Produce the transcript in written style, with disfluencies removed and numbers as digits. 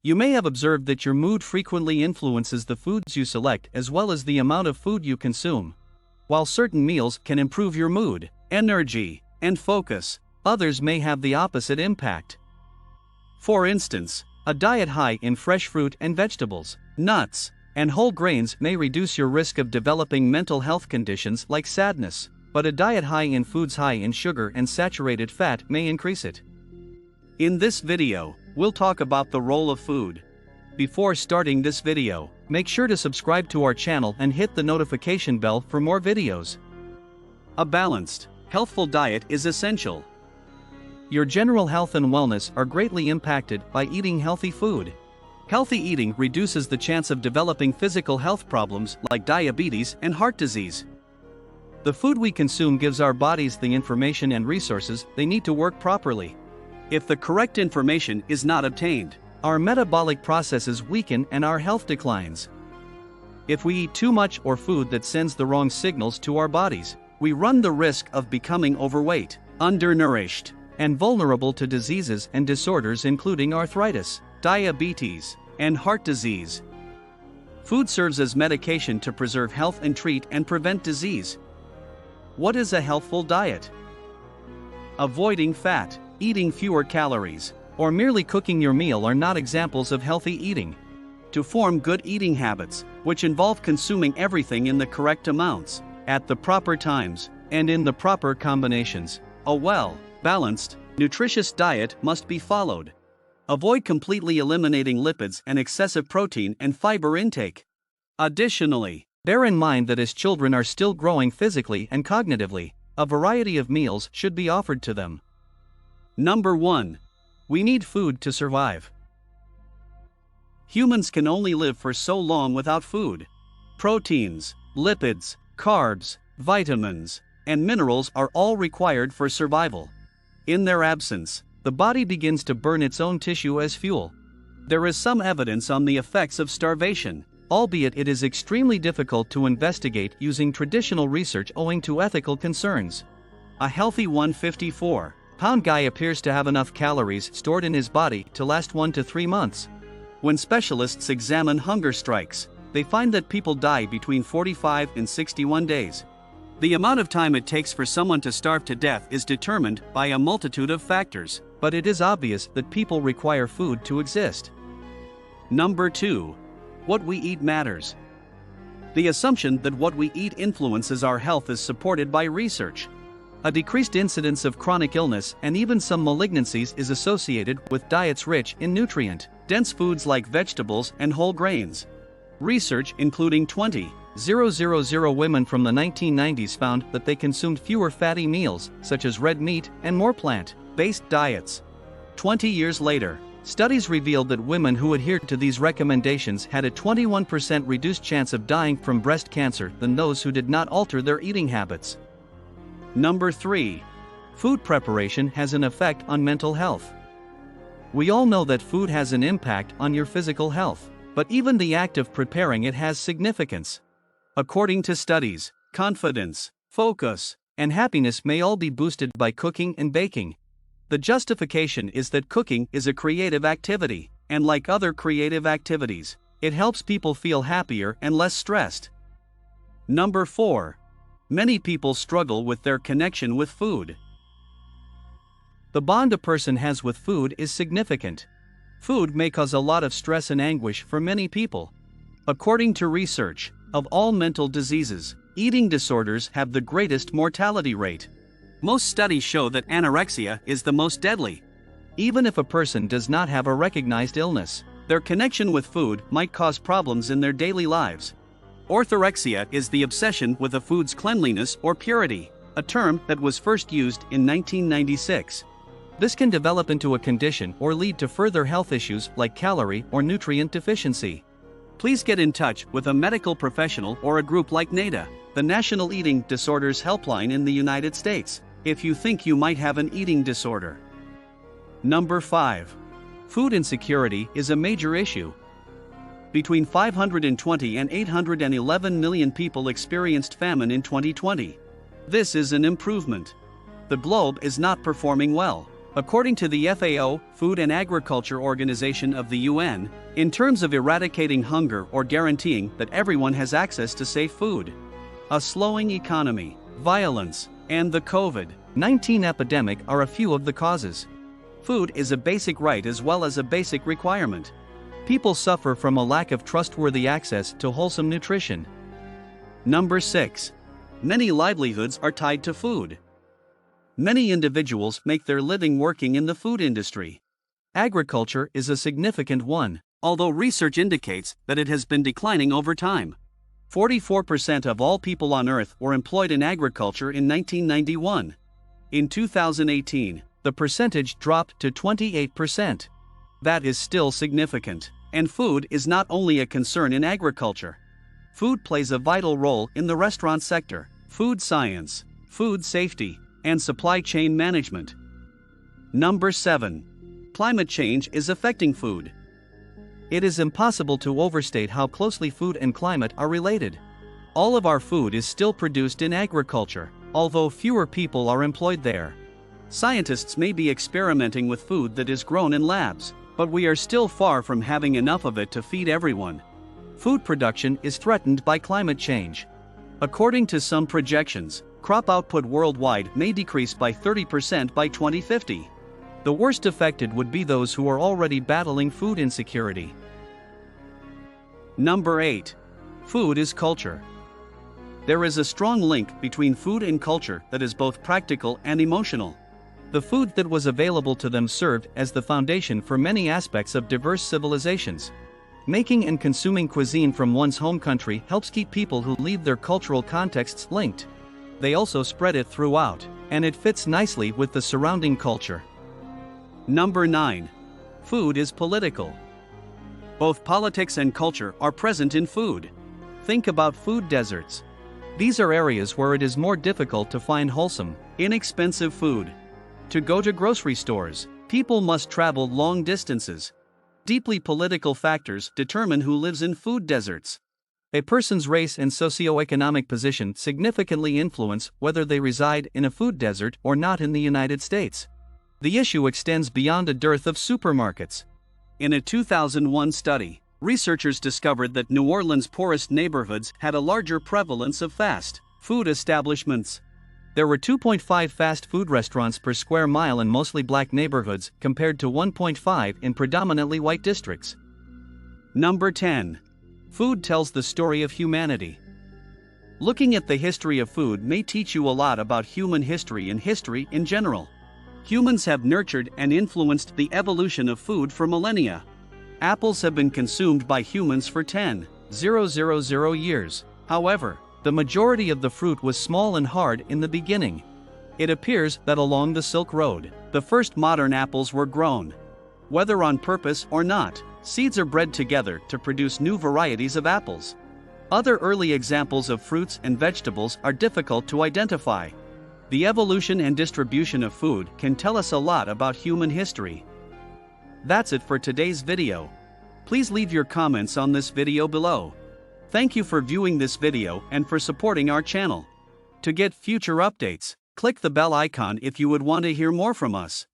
You may have observed that your mood frequently influences the foods you select as well as the amount of food you consume. While certain meals can improve your mood, energy, and focus, others may have the opposite impact. For instance, a diet high in fresh fruit and vegetables, nuts, and whole grains may reduce your risk of developing mental health conditions like sadness, but a diet high in foods high in sugar and saturated fat may increase it. In this video, we'll talk about the role of food. Before starting this video, make sure to subscribe to our channel and hit the notification bell for more videos. A balanced, healthful diet is essential. Your general health and wellness are greatly impacted by eating healthy food. Healthy eating reduces the chance of developing physical health problems like diabetes and heart disease. The food we consume gives our bodies the information and resources they need to work properly. If the correct information is not obtained, our metabolic processes weaken and our health declines. If we eat too much or food that sends the wrong signals to our bodies, we run the risk of becoming overweight, undernourished, and vulnerable to diseases and disorders including arthritis, diabetes, and heart disease. Food serves as medication to preserve health and treat and prevent disease. What is a healthful diet? Avoiding fat, eating fewer calories, or merely cooking your meal are not examples of healthy eating. To form good eating habits, which involve consuming everything in the correct amounts, at the proper times, and in the proper combinations, a balanced, nutritious diet must be followed. Avoid completely eliminating lipids and excessive protein and fiber intake. Additionally, bear in mind that as children are still growing physically and cognitively, a variety of meals should be offered to them. Number 1. We need food to survive. Humans can only live for so long without food. Proteins, lipids, carbs, vitamins, and minerals are all required for survival. In their absence, the body begins to burn its own tissue as fuel. There is some evidence on the effects of starvation, albeit it is extremely difficult to investigate using traditional research owing to ethical concerns. A healthy 154-pound guy appears to have enough calories stored in his body to last 1 to 3 months. When specialists examine hunger strikes, they find that people die between 45 and 61 days. The amount of time it takes for someone to starve to death is determined by a multitude of factors, but it is obvious that people require food to exist. Number 2. What we eat matters. The assumption that what we eat influences our health is supported by research. A decreased incidence of chronic illness and even some malignancies is associated with diets rich in nutrient-dense foods like vegetables and whole grains. Research including 20,000 women from the 1990s found that they consumed fewer fatty meals, such as red meat, and more plant-based diets. 20 years later, studies revealed that women who adhered to these recommendations had a 21% reduced chance of dying from breast cancer than those who did not alter their eating habits. Number 3. Food preparation has an effect on mental health. We all know that food has an impact on your physical health, but even the act of preparing it has significance. According to studies, confidence, focus, and happiness may all be boosted by cooking and baking. The justification is that cooking is a creative activity, and like other creative activities, it helps people feel happier and less stressed. Number 4. Many people struggle with their connection with food. The bond a person has with food is significant. Food may cause a lot of stress and anguish for many people. According to research, of all mental diseases, eating disorders have the greatest mortality rate. Most studies show that anorexia is the most deadly. Even if a person does not have a recognized illness, their connection with food might cause problems in their daily lives. Orthorexia is the obsession with a food's cleanliness or purity, a term that was first used in 1996. This can develop into a condition or lead to further health issues like calorie or nutrient deficiency. Please get in touch with a medical professional or a group like NADA, the National Eating Disorders Helpline in the United States, if you think you might have an eating disorder. Number 5. Food insecurity is a major issue. Between 520 and 811 million people experienced famine in 2020. This is an improvement. The globe is not performing well, According to the FAO, Food and Agriculture Organization of the UN, in terms of eradicating hunger or guaranteeing that everyone has access to safe food. A slowing economy, violence, and the COVID-19 epidemic are a few of the causes. Food is a basic right as well as a basic requirement. People suffer from a lack of trustworthy access to wholesome nutrition. Number 6. Many livelihoods are tied to food. Many individuals make their living working in the food industry. Agriculture is a significant one, although research indicates that it has been declining over time. 44% of all people on Earth were employed in agriculture in 1991. In 2018, the percentage dropped to 28%. That is still significant, and food is not only a concern in agriculture. Food plays a vital role in the restaurant sector, food science, food safety, and supply chain management. Number 7. Climate change is affecting food. It is impossible to overstate how closely food and climate are related. All of our food is still produced in agriculture, although fewer people are employed there. Scientists may be experimenting with food that is grown in labs, but we are still far from having enough of it to feed everyone. Food production is threatened by climate change. According to some projections, crop output worldwide may decrease by 30% by 2050. The worst affected would be those who are already battling food insecurity. Number 8. Food is culture. There is a strong link between food and culture that is both practical and emotional. The food that was available to them served as the foundation for many aspects of diverse civilizations. Making and consuming cuisine from one's home country helps keep people who leave their cultural contexts linked. They also spread it throughout, and it fits nicely with the surrounding culture. Number 9. Food is political. Both politics and culture are present in food. Think about food deserts. These are areas where it is more difficult to find wholesome, inexpensive food. To go to grocery stores, people must travel long distances. Deeply political factors determine who lives in food deserts. A person's race and socioeconomic position significantly influence whether they reside in a food desert or not in the United States. The issue extends beyond a dearth of supermarkets. In a 2001 study, researchers discovered that New Orleans' poorest neighborhoods had a larger prevalence of fast food establishments. There were 2.5 fast food restaurants per square mile in mostly black neighborhoods compared to 1.5 in predominantly white districts. Number 10. Food tells the story of humanity. Looking at the history of food may teach you a lot about human history and history in general. Humans have nurtured and influenced the evolution of food for millennia. Apples have been consumed by humans for 10,000 years. However, the majority of the fruit was small and hard in the beginning. It appears that along the Silk Road, the first modern apples were grown. Whether on purpose or not, seeds are bred together to produce new varieties of apples. Other early examples of fruits and vegetables are difficult to identify. The evolution and distribution of food can tell us a lot about human history. That's it for today's video. Please leave your comments on this video below. Thank you for viewing this video and for supporting our channel. To get future updates, click the bell icon if you would want to hear more from us.